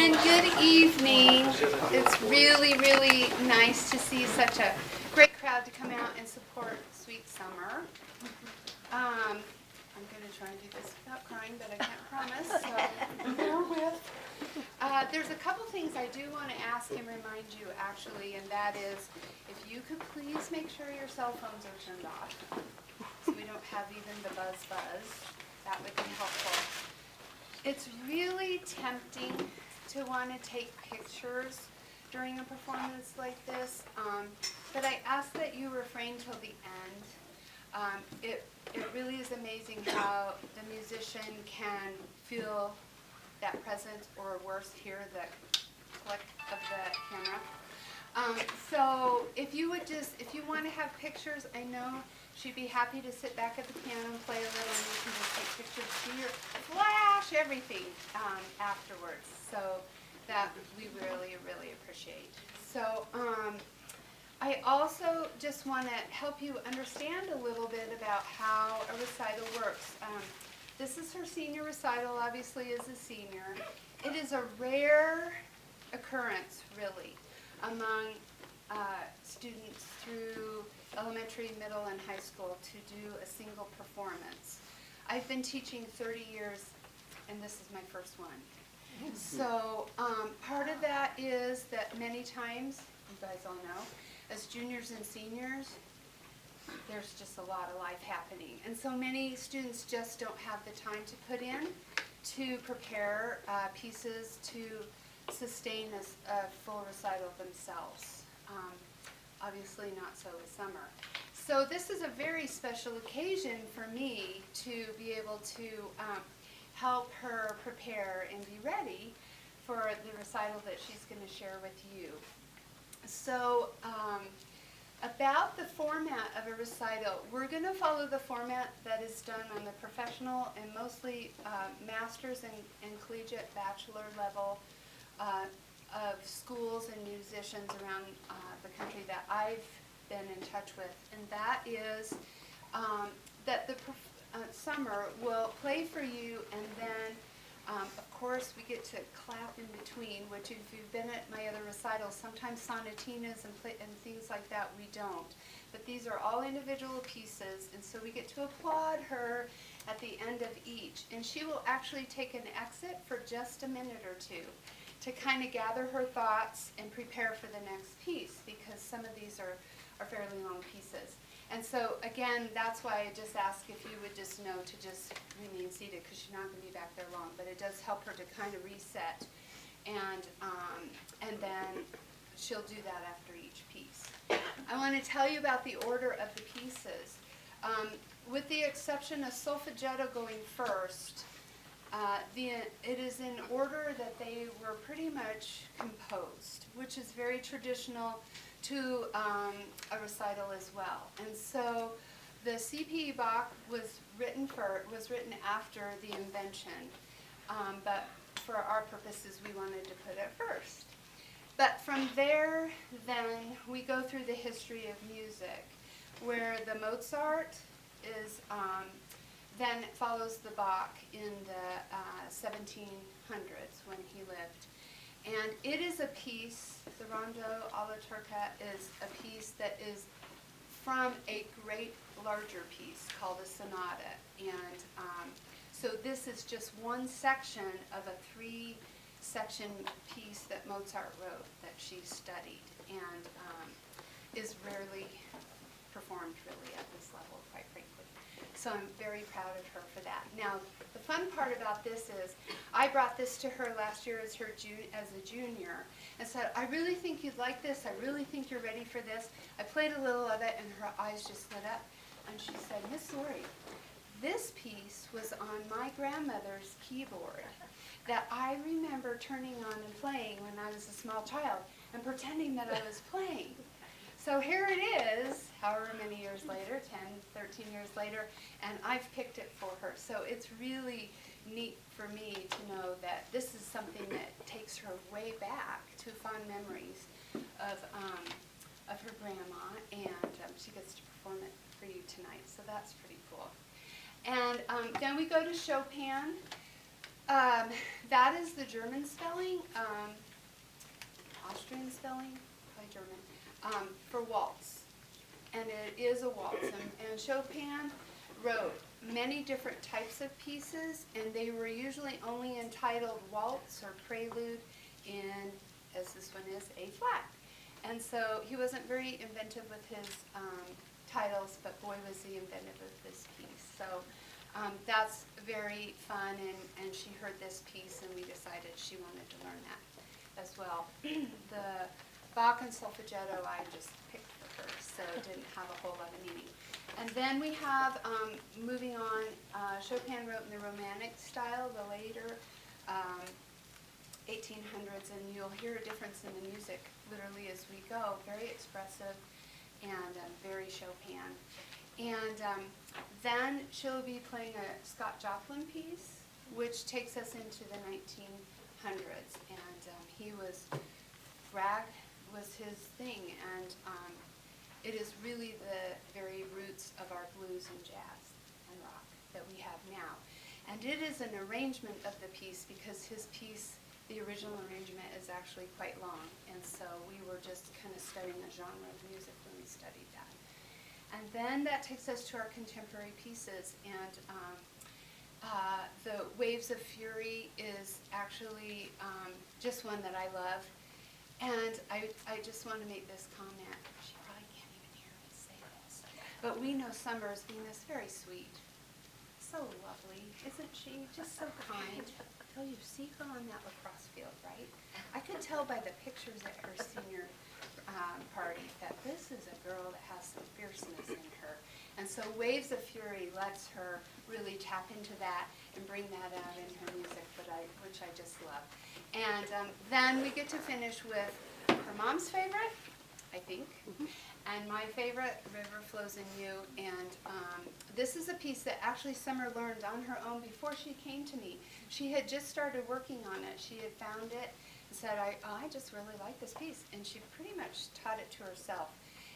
and good evening. It's really, really nice to see such a great crowd to come out and support Sweet Summer. I'm going to try and do this without crying, but I can't promise, so bear with. There's a couple things I do want to ask and remind you, actually, and that is, if you could please make sure your cell phones are turned off, so we don't have even the buzz, that would be helpful. It's really tempting to want to take pictures during a performance like this, but I ask that you refrain till the end. It really is amazing how the musician can feel that presence, or worse, hear the click of the camera. So if you want to have pictures, I know she'd be happy to sit back at the piano and play a little, and you can just take pictures, do your flash everything afterwards. So that we really, really appreciate. So I also just want to help you understand a little bit about how a recital works. This is her senior recital, obviously, as a senior. It is a rare occurrence, really, among students through elementary, middle, and high school to do a single performance. I've been teaching 30 years, and this is my first one. So part of that is that many times, you guys all know, as juniors and seniors, there's just a lot of life happening. And so many students just don't have the time to put in to prepare pieces to sustain a full recital themselves. Obviously not so with Summer. So this is a very special occasion for me to be able to help her prepare and be ready for the recital that she's going to share with you. So about the format of a recital, we're going to follow the format that is done on the professional and mostly master's and collegiate bachelor level of schools and musicians around the country that I've been in touch with, and that is that the Summer will play for you, and then of course we get to clap in between, which if you've been at my other recitals, sometimes sonatinas and things like that we don't. But these are all individual pieces, and so we get to applaud her at the end of each. And she will actually take an exit for just a minute or two to kind of gather her thoughts and prepare for the next piece, because some of these are fairly long pieces. And so again, that's why I just ask if you would just know to just remain seated, because you're not going to be back there long, but it does help her to kind of reset, and then she'll do that after each piece. I want to tell you about the order of the pieces. With the exception of solfeggetto going first, it is in order that they were pretty much composed, which is very traditional to a recital as well. And so the C.P. Bach was written after the invention, but for our purposes we wanted to put it first. But from there, then we go through the history of music, where the Mozart is then follows the Bach in the 1700s when he lived. And it is a piece, the Rondo alla Turca is a piece that is from a great larger piece called a sonata. And so this is just one section of a 3-section piece that Mozart wrote that she studied, and is rarely performed really at this level, quite frankly. So I'm very proud of her for that. Now, the fun part about this is I brought this to her last year as a junior and said, I really think you'd like this. I really think you're ready for this. I played a little of it, and her eyes just lit up. And she said, Miss Lori, this piece was on my grandmother's keyboard that I remember turning on and playing when I was a small child and pretending that I was playing. So here it is, however many years later, 10, 13 years later, and I've picked it for her. So it's really neat for me to know that this is something that takes her way back to fond memories of her grandma, and she gets to perform it for you tonight. So that's pretty cool. And then we go to Chopin. Um, that is the German spelling, Austrian spelling, probably German, for waltz. And it is a waltz. And Chopin wrote many different types of pieces, and they were usually only entitled waltz or prelude in, as this one is, A flat. And so he wasn't very inventive with his titles, but boy was he inventive with this piece. So that's very fun, and she heard this piece, and we decided she wanted to learn that as well. The Bach and solfeggetto I just picked for her, so it didn't have a whole lot of meaning. And then we have, moving on, Chopin wrote in the Romantic style, the later 1800s, and you'll hear a difference in the music literally as we go. Very expressive and very Chopin. And then she'll be playing a Scott Joplin piece, which takes us into the 1900s. And he was, rag was his thing, and it is really the very roots of our blues and jazz and rock that we have now. And it is an arrangement of the piece, because his piece, the original arrangement, is actually quite long. And so we were just kind of studying the genre of music when we studied that. And then that takes us to our contemporary pieces. And the Waves of Fury is actually just one that I love. And I just want to make this comment. She probably can't even hear me say this. But we know Summer as being this very sweet, so lovely, isn't she? Just so kind. Oh, you see her on that lacrosse field, right? I could tell by the pictures at her senior party that this is a girl that has some fierceness in her. And so Waves of Fury lets her really tap into that and bring that out in her music, which I just love. And then we get to finish with her mom's favorite, I think, and my favorite, River Flows in You. And this is a piece that actually Summer learned on her own before she came to me. She had just started working on it. She had found it and said, I just really like this piece. And she pretty much taught it to herself.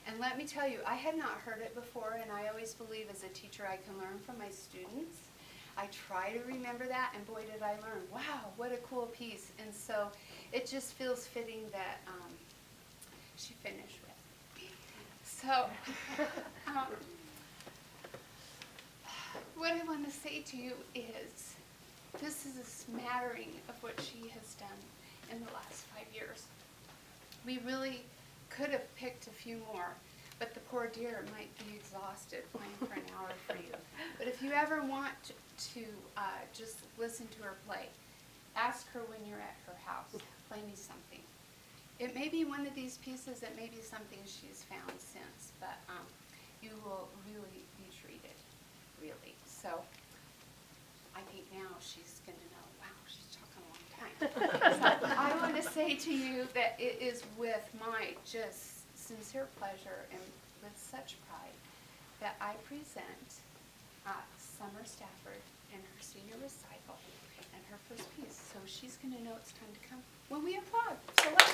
And let me tell you, I had not heard it before, and I always believe as a teacher I can learn from my students. I try to remember that, and boy did I learn. Wow, what a cool piece. And so it just feels fitting that she finished with. So what I want to say to you is this is a smattering of what she has done in the last 5 years. We really could have picked a few more, but the poor dear might be exhausted playing for an hour for you. But if you ever want to just listen to her play, ask her when you're at her house, play me something. It may be one of these pieces, it may be something she's found since, but you will really be treated, really. So I think now she's going to know, wow, she's talking a long time. So I want to say to you that it is with my just sincere pleasure and with such pride that I present Summer Stafford in her senior recital and her first piece. So she's going to know it's time to come when we applaud. So let's.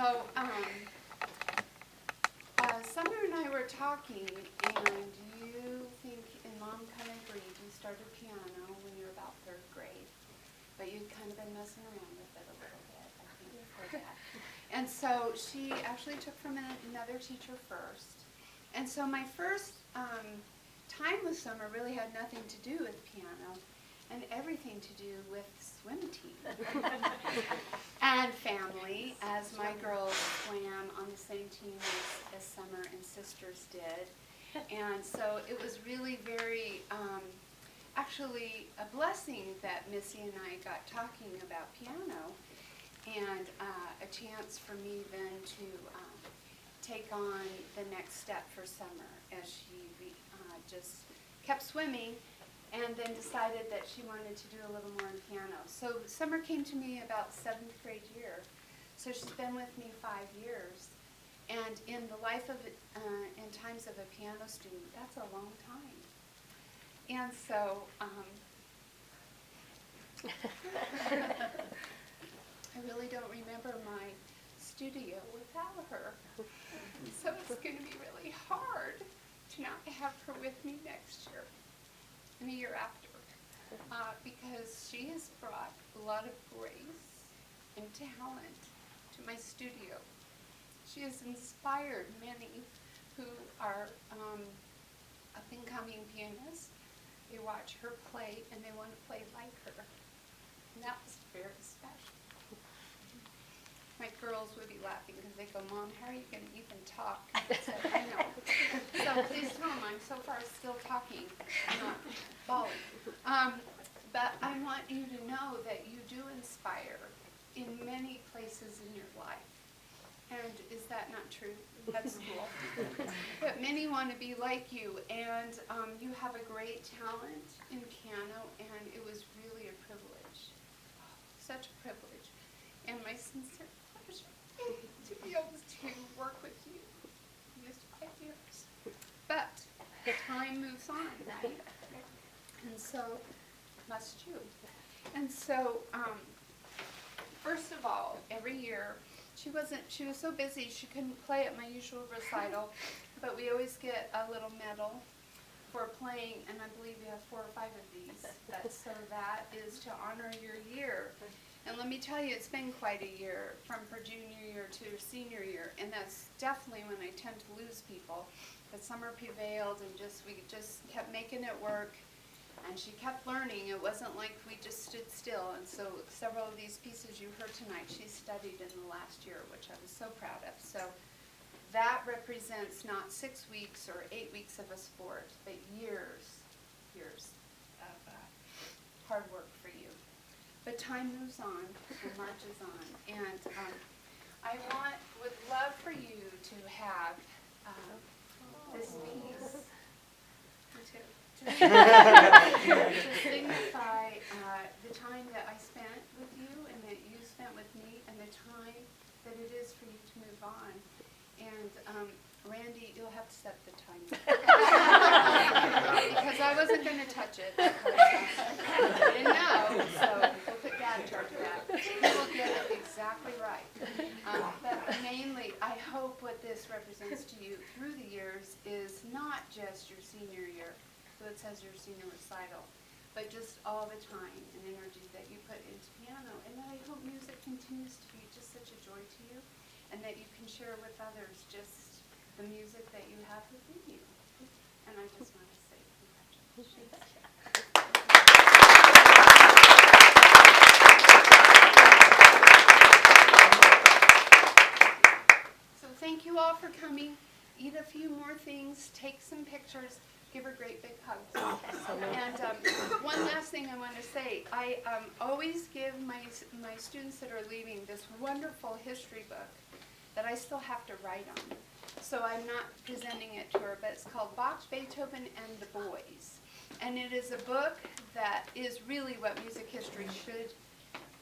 So, Summer and I were talking, and you think, and Mom kind of agreed, you started piano when you were about 3rd grade, but you'd kind of been messing around with it a little bit, I think, before that. And so she actually took from another teacher first. And so my first time with Summer really had nothing to do with piano and everything to do with swim team and family, as my girls swam on the same team as Summer and sisters did. And so it was really very, actually a blessing that Missy and I got talking about piano, and a chance for me then to take on the next step for Summer as she just kept swimming, and then decided that she wanted to do a little more in piano. So Summer came to me about 7th grade year. So she's been with me 5 years. And in the life of, in times of a piano student, that's a long time. And so, I really don't remember my studio without her. So it's going to be really hard to not have her with me next year and the year after, because she has brought a lot of grace and talent to my studio. She has inspired many who are up-and-coming pianists. They watch her play and they want to play like her, and that was very special. My girls would be laughing because they go, "Mom, how are you going to even talk?" I said, "I know." So please tell them I'm so far still talking, not bawling. But I want you to know that you do inspire in many places in your life. And is that not true? That's cool. But many want to be like you, and you have a great talent in piano, and it was really a privilege, such a privilege, and my sincere pleasure to be able to work with you these 5 years. But time moves on, right? And so must you. And so, first of all, every year, she was so busy she couldn't play at my usual recital, but we always get a little medal for playing, and I believe you have 4 or 5 of these. So that is to honor your year. And let me tell you, it's been quite a year, from her junior year to her senior year, and that's definitely when I tend to lose people. But Summer prevailed, and we just kept making it work. And she kept learning. It wasn't like we just stood still. And so several of these pieces you heard tonight, she studied in the last year, which I was so proud of. So that represents not 6 weeks or 8 weeks of a sport, but years of hard work for you. But time moves on and marches on. And I would love for you to have this piece. Me too. To signify the time that I spent with you and that you spent with me, and the time that it is for you to move on. And Randy, you'll have to set the time. Because I wasn't going to touch it. I didn't know, so we'll put Dad in charge of that. He will get it exactly right. But mainly, I hope what this represents to you through the years is not just your senior year, so it says your senior recital, but just all the time and energy that you put into piano, and that I hope music continues to be just such a joy to you, and that you can share with others just the music that you have within you. And I just want to say congratulations. So thank you all for coming. Eat a few more things, take some pictures, give her great big hugs. And one last thing I want to say, I always give my students that are leaving this wonderful history book that I still have to write on. So I'm not presenting it to her, but it's called Bach, Beethoven, and the Boys. And it is a book that is really what music history should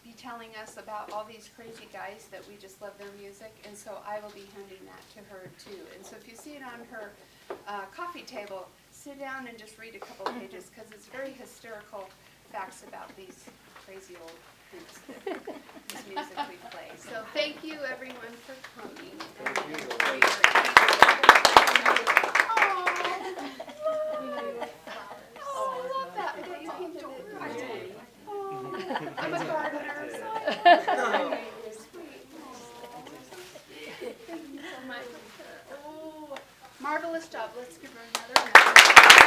be telling us about all these crazy guys that we just love their music. And so I will be handing that to her too. And so if you see it on her coffee table, sit down and just read a couple pages, because it's very hysterical facts about these crazy old groups that this music we play. So thank thank you everyone for coming. Thank you. Oh, I love that. I bet you painted it. I did. Oh, I'm a gardener. So sweet. Thank you so much. Oh, marvelous job. Let's give her another round.